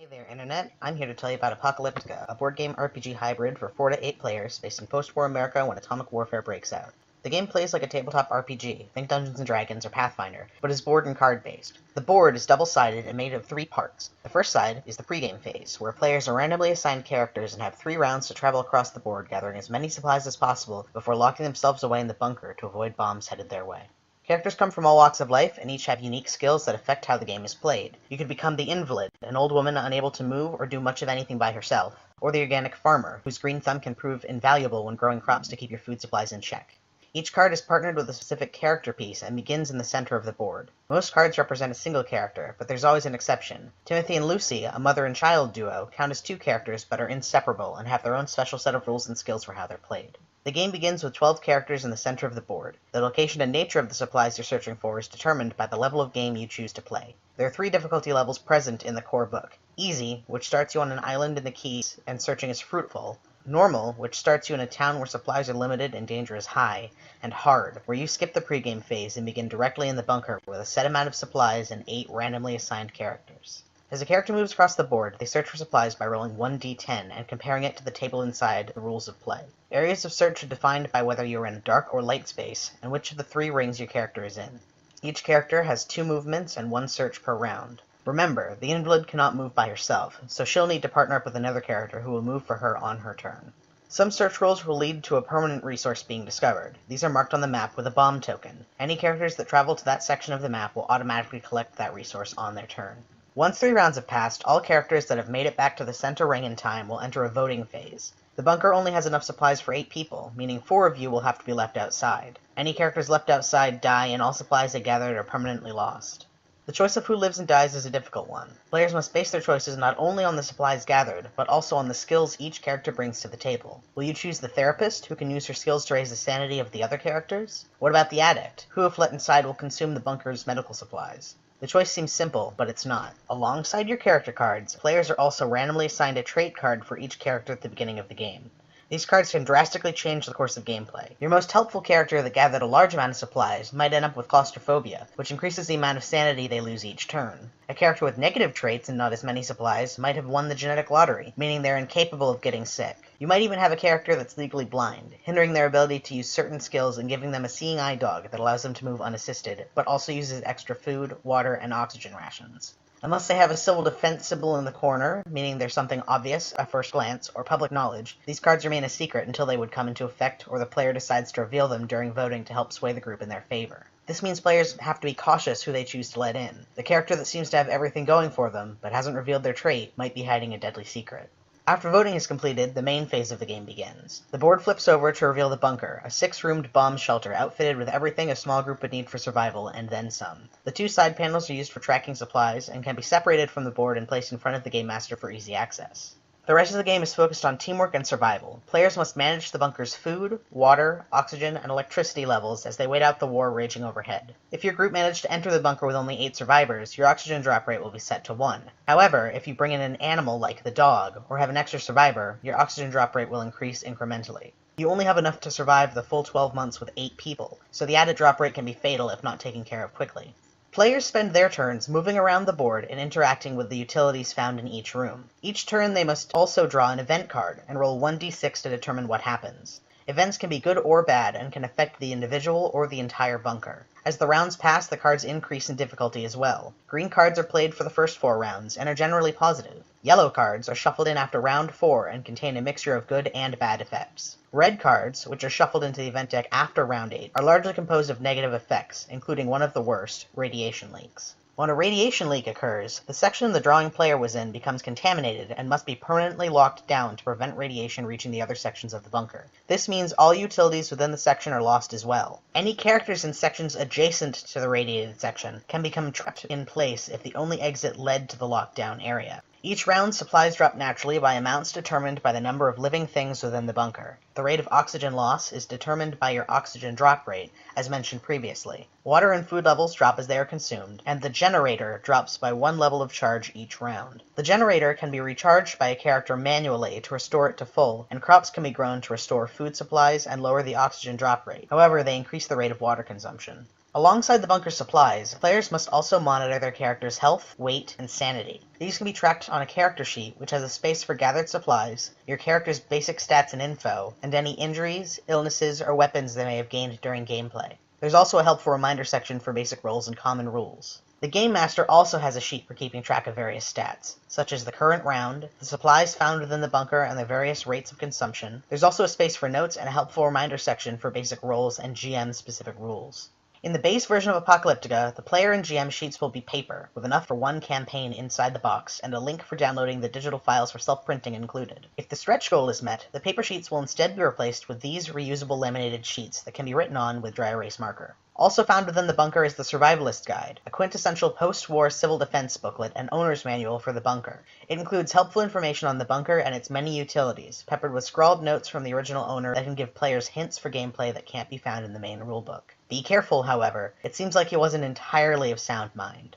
Hey there, Internet. I'm here to tell you about Apochalyptica, a board game RPG hybrid for 4 to 8 players based in post-war America when atomic warfare breaks out. The game plays like a tabletop RPG, think Dungeons & Dragons or Pathfinder, but is board and card-based. The board is double-sided and made of 3 parts. The first side is the pregame phase, where players are randomly assigned characters and have 3 rounds to travel across the board, gathering as many supplies as possible before locking themselves away in the bunker to avoid bombs headed their way. Characters come from all walks of life, and each have unique skills that affect how the game is played. You could become the Invalid, an old woman unable to move or do much of anything by herself, or the Organic Farmer, whose green thumb can prove invaluable when growing crops to keep your food supplies in check. Each card is partnered with a specific character piece and begins in the center of the board. Most cards represent a single character, but there's always an exception. Timothy and Lucy, a mother and child duo, count as 2 characters but are inseparable and have their own special set of rules and skills for how they're played. The game begins with 12 characters in the center of the board. The location and nature of the supplies you're searching for is determined by the level of game you choose to play. There are 3 difficulty levels present in the core book. Easy, which starts you on an island in the Keys and searching is fruitful. Normal, which starts you in a town where supplies are limited and danger is high. And Hard, where you skip the pregame phase and begin directly in the bunker with a set amount of supplies and 8 randomly assigned characters. As a character moves across the board, they search for supplies by rolling 1d10 and comparing it to the table inside the rules of play. Areas of search are defined by whether you are in a dark or light space, and which of the 3 rings your character is in. Each character has 2 movements and 1 search per round. Remember, the Invalid cannot move by herself, so she'll need to partner up with another character who will move for her on her turn. Some search rolls will lead to a permanent resource being discovered. These are marked on the map with a bomb token. Any characters that travel to that section of the map will automatically collect that resource on their turn. Once 3 rounds have passed, all characters that have made it back to the center ring in time will enter a voting phase. The bunker only has enough supplies for 8 people, meaning 4 of you will have to be left outside. Any characters left outside die, and all supplies they gathered are permanently lost. The choice of who lives and dies is a difficult one. Players must base their choices not only on the supplies gathered, but also on the skills each character brings to the table. Will you choose the therapist, who can use her skills to raise the sanity of the other characters? What about the addict, who if let inside will consume the bunker's medical supplies? The choice seems simple, but it's not. Alongside your character cards, players are also randomly assigned a trait card for each character at the beginning of the game. These cards can drastically change the course of gameplay. Your most helpful character that gathered a large amount of supplies might end up with claustrophobia, which increases the amount of sanity they lose each turn. A character with negative traits and not as many supplies might have won the genetic lottery, meaning they're incapable of getting sick. You might even have a character that's legally blind, hindering their ability to use certain skills and giving them a seeing eye dog that allows them to move unassisted, but also uses extra food, water, and oxygen rations. Unless they have a civil defense symbol in the corner, meaning there's something obvious at first glance, or public knowledge, these cards remain a secret until they would come into effect or the player decides to reveal them during voting to help sway the group in their favor. This means players have to be cautious who they choose to let in. The character that seems to have everything going for them, but hasn't revealed their trait, might be hiding a deadly secret. After voting is completed, the main phase of the game begins. The board flips over to reveal the bunker, a 6-roomed bomb shelter outfitted with everything a small group would need for survival, and then some. The 2 side panels are used for tracking supplies, and can be separated from the board and placed in front of the game master for easy access. The rest of the game is focused on teamwork and survival. Players must manage the bunker's food, water, oxygen, and electricity levels as they wait out the war raging overhead. If your group managed to enter the bunker with only 8 survivors, your oxygen drop rate will be set to 1. However, if you bring in an animal like the dog, or have an extra survivor, your oxygen drop rate will increase incrementally. You only have enough to survive the full 12 months with 8 people, so the added drop rate can be fatal if not taken care of quickly. Players spend their turns moving around the board and interacting with the utilities found in each room. Each turn they must also draw an event card and roll 1d6 to determine what happens. Events can be good or bad and can affect the individual or the entire bunker. As the rounds pass, the cards increase in difficulty as well. Green cards are played for the first 4 rounds and are generally positive. Yellow cards are shuffled in after round 4 and contain a mixture of good and bad effects. Red cards, which are shuffled into the event deck after round 8, are largely composed of negative effects, including one of the worst, radiation leaks. When a radiation leak occurs, the section the drawing player was in becomes contaminated and must be permanently locked down to prevent radiation reaching the other sections of the bunker. This means all utilities within the section are lost as well. Any characters in sections adjacent to the radiated section can become trapped in place if the only exit led to the lockdown area. Each round, supplies drop naturally by amounts determined by the number of living things within the bunker. The rate of oxygen loss is determined by your oxygen drop rate, as mentioned previously. Water and food levels drop as they are consumed, and the generator drops by 1 level of charge each round. The generator can be recharged by a character manually to restore it to full, and crops can be grown to restore food supplies and lower the oxygen drop rate. However, they increase the rate of water consumption. Alongside the bunker's supplies, players must also monitor their character's health, weight, and sanity. These can be tracked on a character sheet, which has a space for gathered supplies, your character's basic stats and info, and any injuries, illnesses, or weapons they may have gained during gameplay. There's also a helpful reminder section for basic roles and common rules. The Game Master also has a sheet for keeping track of various stats, such as the current round, the supplies found within the bunker and their various rates of consumption. There's also a space for notes and a helpful reminder section for basic roles and GM-specific rules. In the base version of Apochalyptica, the player and GM sheets will be paper, with enough for one campaign inside the box, and a link for downloading the digital files for self-printing included. If the stretch goal is met, the paper sheets will instead be replaced with these reusable laminated sheets that can be written on with dry erase marker. Also found within the bunker is the Survivalist Guide, a quintessential post-war civil defense booklet and owner's manual for the bunker. It includes helpful information on the bunker and its many utilities, peppered with scrawled notes from the original owner that can give players hints for gameplay that can't be found in the main rulebook. Be careful, however, it seems like he wasn't entirely of sound mind.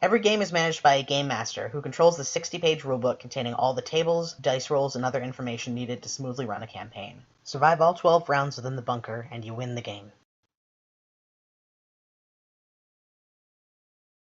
Every game is managed by a Game Master, who controls the 60-page rulebook containing all the tables, dice rolls, and other information needed to smoothly run a campaign. Survive all 12 rounds within the bunker, and you win the game.